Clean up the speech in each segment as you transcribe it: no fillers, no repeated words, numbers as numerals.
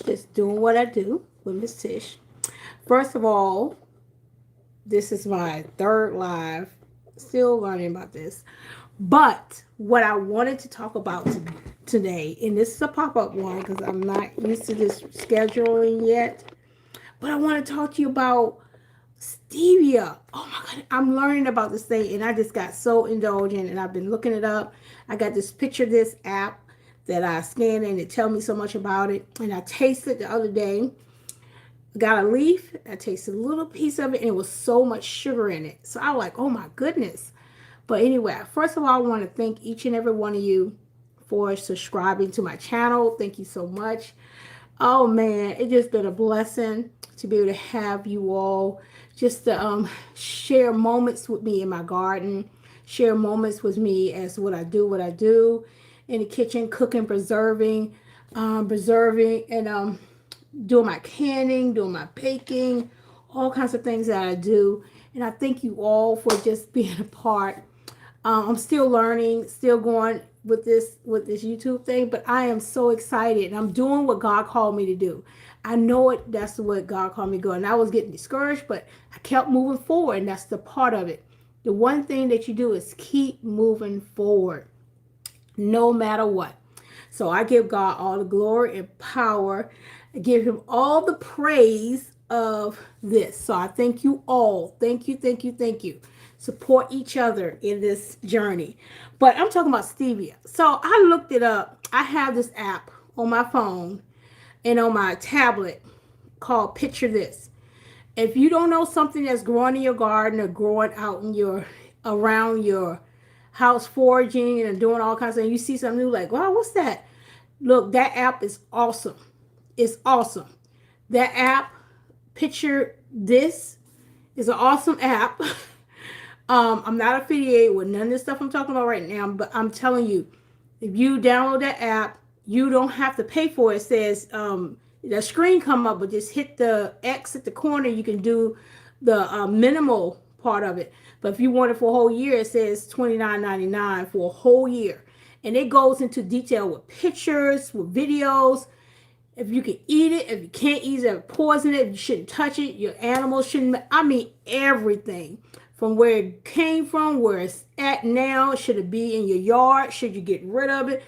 Just doing what I do with Miss Tish. First of all, this is my third live. Still learning about this. But what I wanted to talk about today, and this is a pop up one because I'm not used to this scheduling yet, but I want to talk to you about Stevia. Oh my God, I'm learning about this thing, and I just got so indulgent, and I've been looking it up. I got this picture, this app that I scan and it tell me so much about it, and I tasted the other day. Got a leaf. I tasted a little piece of it, and it was so much sugar in it. So I was like, oh my goodness. But anyway, first of all, I want to thank each and every one of you for subscribing to my channel. Thank you so much. Oh man, it just been a blessing to be able to have you all just to share moments with me in my garden, share moments with me as what I do in the kitchen, cooking, preserving, and doing my canning, doing my baking, all kinds of things that I do. And I thank you all for just being a part. I'm still learning, still going with this YouTube thing, but I am so excited. And I'm doing what God called me to do. I know it. That's what God called me to go. And I was getting discouraged, but I kept moving forward, and that's the part of it. The one thing that you do is keep moving forward, no matter what. So I give God all the glory and power. I give him all the praise of this. So I thank you all. Thank you, thank you, thank you. Support each other in this journey. But I'm talking about stevia. So I looked it up. I have this app on my phone and on my tablet called Picture This. If you don't know something that's growing in your garden or growing out in your around your house, foraging and doing all kinds of things, you see something new, like, wow, what's that? Look, that app is awesome. It's awesome. That app, Picture This, is an awesome app. I'm not affiliated with none of this stuff I'm talking about right now, but I'm telling you, if you download that app, you don't have to pay for it. It says the screen come up, but just hit the X at the corner. You can do the minimal part of it. But if you want it for a whole year, it says $29.99 for a whole year. And it goes into detail with pictures, with videos, if you can eat it, if you can't eat it, poison it, you shouldn't touch it, your animals shouldn't, I mean everything. From where it came from, where it's at now, should it be in your yard, should you get rid of it?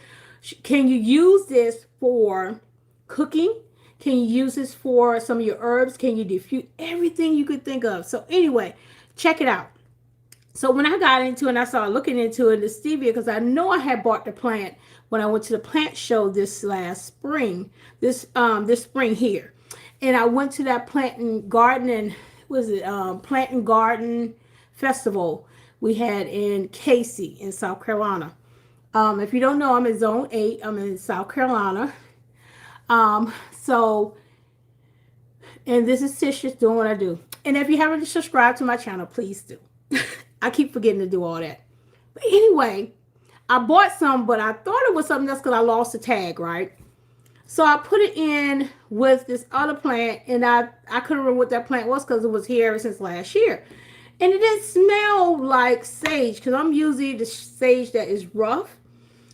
Can you use this for cooking? Can you use this for some of your herbs? Can you diffuse everything you could think of? So anyway, check it out. So when I got into it and I started looking into it, the stevia, because I know I had bought the plant when I went to the plant show this last spring, this spring here, and I went to that plant and garden and was it plant and garden festival we had in Casey in South Carolina. If you don't know, I'm in Zone 8. I'm in South Carolina. So, and this is Tish just doing what I do. And if you haven't subscribed to my channel, please do. I keep forgetting to do all that. But anyway, I bought some, but I thought it was something else because I lost the tag, right? So I put it in with this other plant, and I couldn't remember what that plant was because it was here ever since last year. And it didn't smell like sage because I'm usually the sage that is rough.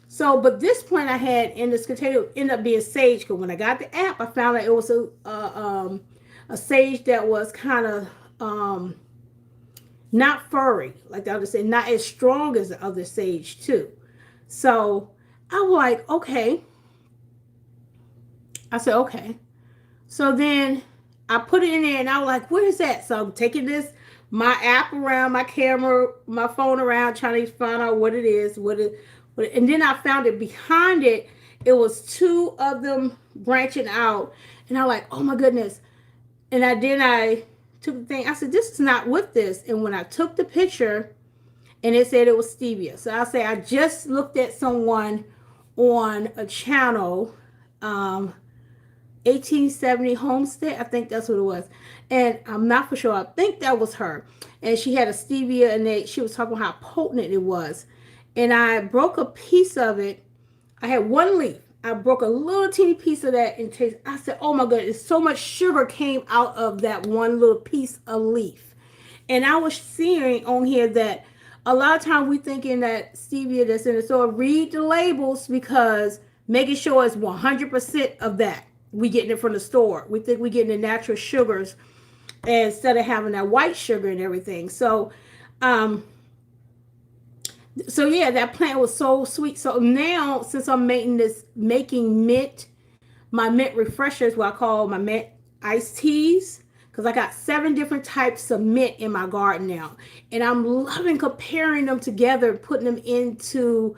So, but this plant I had in this container ended up being sage because when I got the app, I found out it was a sage that was kind of not furry, like the other sage, not as strong as the other sage too. So I was like, okay. I said, okay. So then I put it in there and I was like, where is that? So I'm taking this, my app around, my camera, my phone around, trying to find out what it is, and then I found it behind it. It was two of them branching out. And I'm like, oh my goodness. And I took the thing. I said, this is not with this. And when I took the picture and it said it was stevia. So I say, I just looked at someone on a channel, 1870 Homestead. I think that's what it was. And I'm not for sure. I think that was her. And she had a stevia and she was talking about how potent it was. And I broke a piece of it. I had one leaf. I broke a little teeny piece of that and taste. I said, oh my goodness, so much sugar came out of that one little piece of leaf. And I was seeing on here that a lot of times we thinking that stevia that's in the store, read the labels because making sure it's 100% of that. we getting it from the store. We think we getting the natural sugars instead of having that white sugar and everything. Um, so yeah, that plant was so sweet. So now, since I'm making mint, my mint refreshers, what I call my mint iced teas, because I got 7 different types of mint in my garden now, and I'm loving comparing them together, putting them into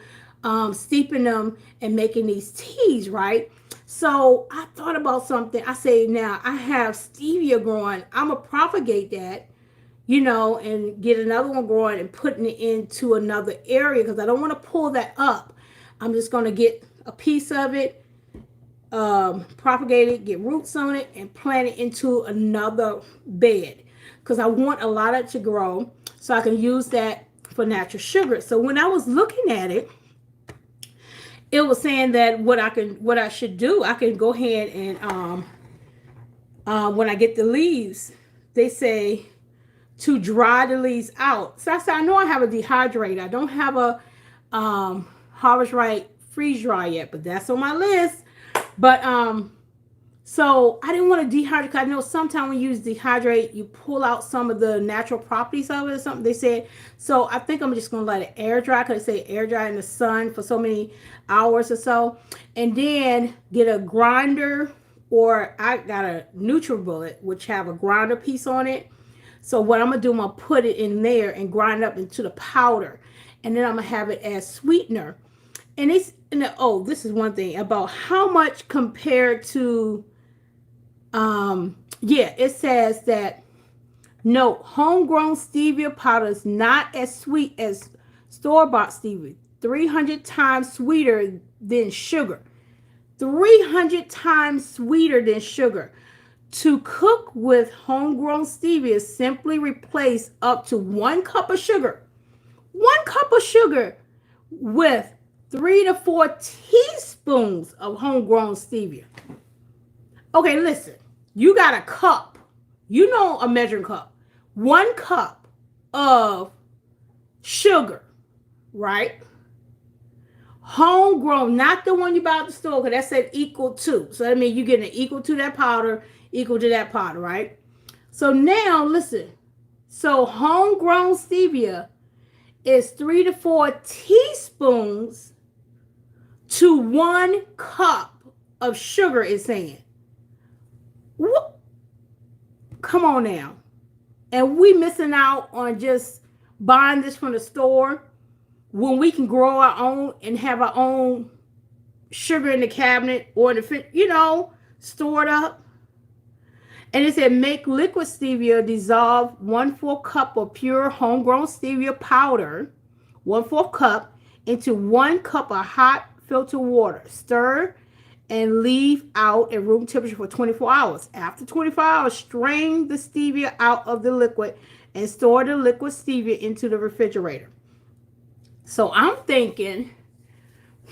steeping them and making these teas, right? So I thought about something. I say, now I have stevia growing. I'm gonna propagate that, and get another one growing and putting it into another area, because I don't want to pull that up. I'm just going to get a piece of it, propagate it, get roots on it, and plant it into another bed, because I want a lot of it to grow so I can use that for natural sugar. So when I was looking at it, it was saying that what I should do, I can go ahead and when I get the leaves, they say to dry the leaves out. So I said, I know I have a dehydrator. I don't have a Harvest Right freeze dry yet, but that's on my list. But so I didn't want to dehydrate, because I know sometimes when you use dehydrate, you pull out some of the natural properties of it or something, they said. So I think I'm just going to let it air dry, because they say air dry in the sun for so many hours or so. And then get a grinder, or I got a NutriBullet, which have a grinder piece on it. So what I'm going to do, I'm going to put it in there and grind up into the powder. And then I'm going to have it as sweetener. And this is one thing about how much compared to, it says that, no, homegrown stevia powder is not as sweet as store-bought stevia. 300 times sweeter than sugar. 300 times sweeter than sugar. To cook with homegrown stevia, simply replace up to 1 cup of sugar. 1 cup of sugar with 3 to 4 teaspoons of homegrown stevia. Okay, listen. You got a cup. A measuring cup. 1 cup of sugar, right? Homegrown, not the one you buy at the store, because that said equal to. So that means you're getting equal to that powder, equal to that powder, right? So now, listen. So homegrown stevia is 3 to 4 teaspoons to 1 cup of sugar, it's saying. What? Come on now. And we missing out on just buying this from the store when we can grow our own and have our own sugar in the cabinet or in the fridge, stored up. And it said, make liquid stevia, dissolve 1/4 cup of pure homegrown stevia powder, 1/4 cup, into 1 cup of hot filtered water. Stir and leave out at room temperature for 24 hours. After 24 hours, strain the stevia out of the liquid and store the liquid stevia into the refrigerator. So I'm thinking,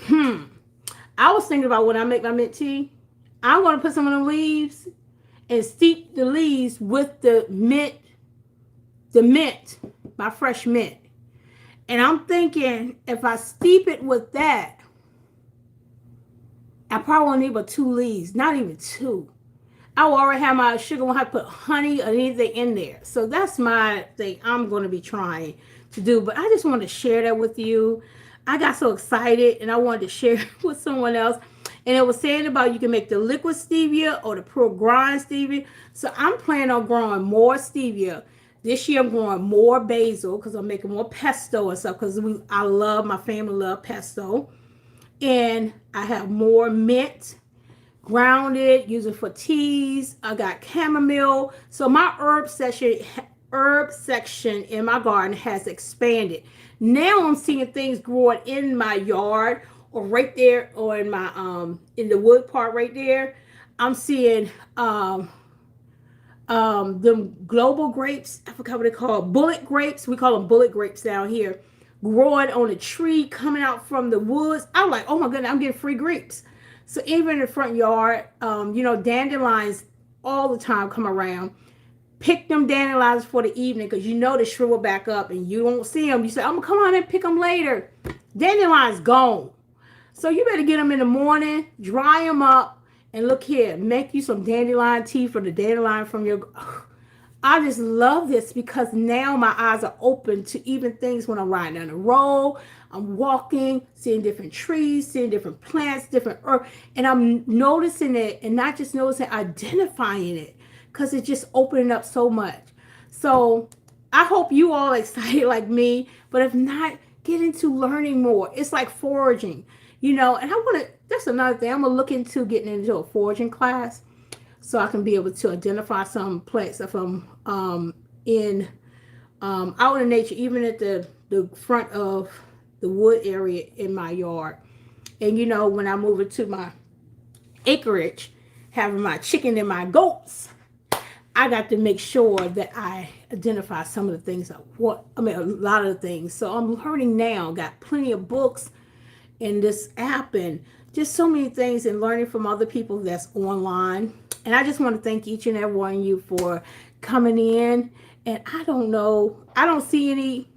I was thinking about when I make my mint tea, I'm going to put some of the leaves and steep the leaves with the mint, my fresh mint. And I'm thinking, if I steep it with that, I probably won't need but 2 leaves, not even 2. I will already have my sugar, won't have to put honey or anything in there. So that's my thing I'm going to be trying to do. But I just wanted to share that with you. I got so excited and I wanted to share it with someone else. And it was saying about you can make the liquid stevia or the pure grind stevia. So I'm planning on growing more stevia. This year I'm growing more basil because I'm making more pesto and stuff, because my family love pesto. And I have more mint, grounded, using for teas. I got chamomile. So my herb section in my garden has expanded. Now I'm seeing things growing in my yard or right there, or in my in the wood part right there. I'm seeing the global grapes. I forgot what they call bullet grapes. We call them bullet grapes down here. Growing on a tree, coming out from the woods. I'm like, oh my goodness, I'm getting free grapes. So even in the front yard, dandelions all the time come around. Pick them dandelions for the evening, because they shrivel back up and you won't see them. You say, I'm going to come on and pick them later. Dandelions gone. So you better get them in the morning, dry them up, And look here, make you some dandelion tea from the dandelion from your. I just love this because now my eyes are open to even things when I'm riding down the road. I'm walking, seeing different trees, seeing different plants, different earth, and I'm noticing it, and not just noticing, identifying it, because it's just opening up so much. So I hope you all excited like me, but if not, get into learning more. It's like foraging, and I want to, that's another thing. I'm going to look into getting into a foraging class so I can be able to identify some plants if I'm in out in nature, even at the front of the wood area in my yard. And when I move into my acreage, having my chicken and my goats, I got to make sure that I identify some of the things I want. I mean, a lot of the things. So I'm learning now. Got plenty of books in this app and just so many things, and learning from other people that's online. And I just want to thank each and every one of you for coming in. And I don't know, I don't see any,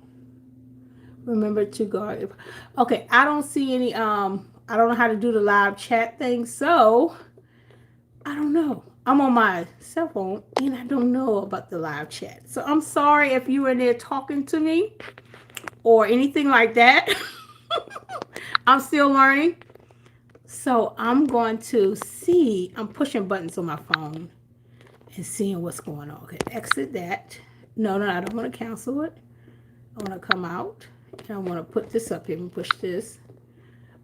remember to guard. Okay, I don't see any, I don't know how to do the live chat thing. So I don't know. I'm on my cell phone and I don't know about the live chat. So I'm sorry if you were in there talking to me or anything like that. I'm still learning. So I'm going to see, I'm pushing buttons on my phone and seeing what's going on. Okay, exit that. No, I don't want to cancel it. I want to come out. And I want to put this up here and push this.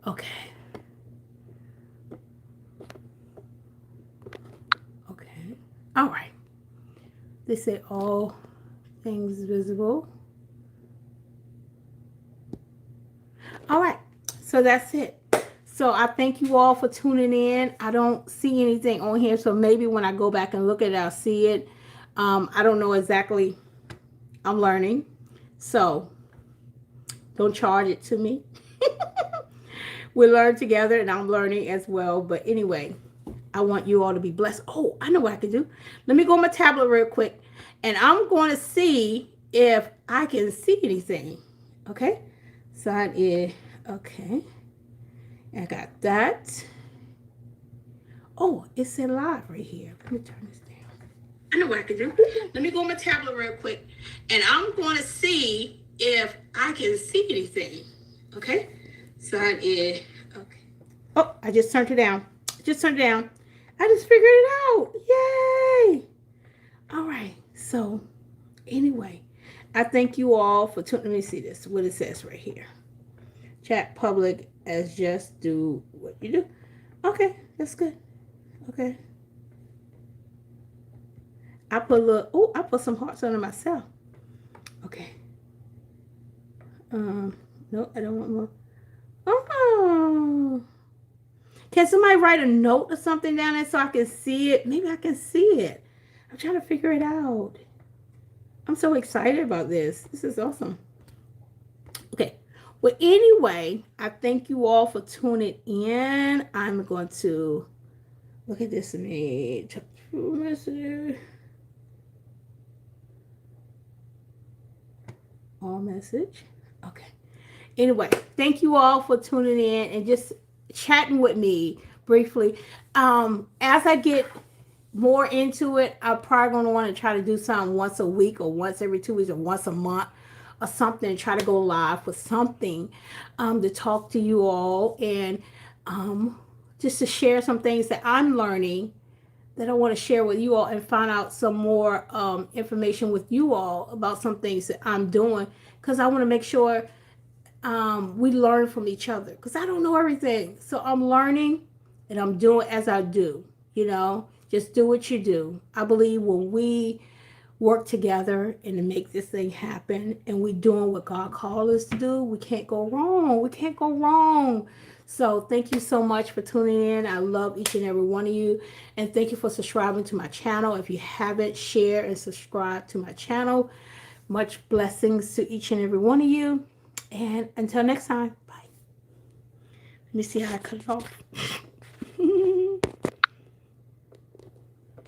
Okay. Okay. All right. They say all things visible. All right. So that's it. So I thank you all for tuning in. I don't see anything on here, so maybe when I go back and look at it, I'll see it. I don't know exactly. I'm learning. So don't charge it to me. We learn together, and I'm learning as well. But anyway, I want you all to be blessed. Oh, I know what I can do. Let me go on my tablet real quick, and I'm going to see if I can see anything. Okay? Sign in. Okay. I got that. Oh, it said live right here. Let me turn this down. I know what I can do. Let me go on my tablet real quick. And I'm going to see if I can see anything. Okay? Sign in. Okay. Oh, I just turned it down. I just figured it out. Yay! All right. So, anyway, I thank you all for tuning. Let me see this. What it says right here. Chat public as just do what you do. Okay, that's good. Okay. I put some hearts on it myself. Okay. No, I don't want more. Oh. Can somebody write a note or something down there so I can see it? Maybe I can see it. I'm trying to figure it out. I'm so excited about this. This is awesome. Okay. Well, anyway, I thank you all for tuning in. I'm going to look at this message. All message. Okay. Anyway, thank you all for tuning in and just chatting with me briefly. As I get more into it, I'm probably going to want to try to do something once a week or once every 2 weeks or once a month or something, and try to go live with something to talk to you all and just to share some things that I'm learning that I want to share with you all, and find out some more information with you all about some things that I'm doing, because I want to make sure we learn from each other, because I don't know everything. So I'm learning and I'm doing as I do, just do what you do. I believe when we work together and to make this thing happen, and we doing what God called us to do, we can't go wrong. We can't go wrong. So thank you so much for tuning in. I love each and every one of you. And thank you for subscribing to my channel. If you haven't, share and subscribe to my channel. Much blessings to each and every one of you. And until next time, bye. Let me see how I cut it off.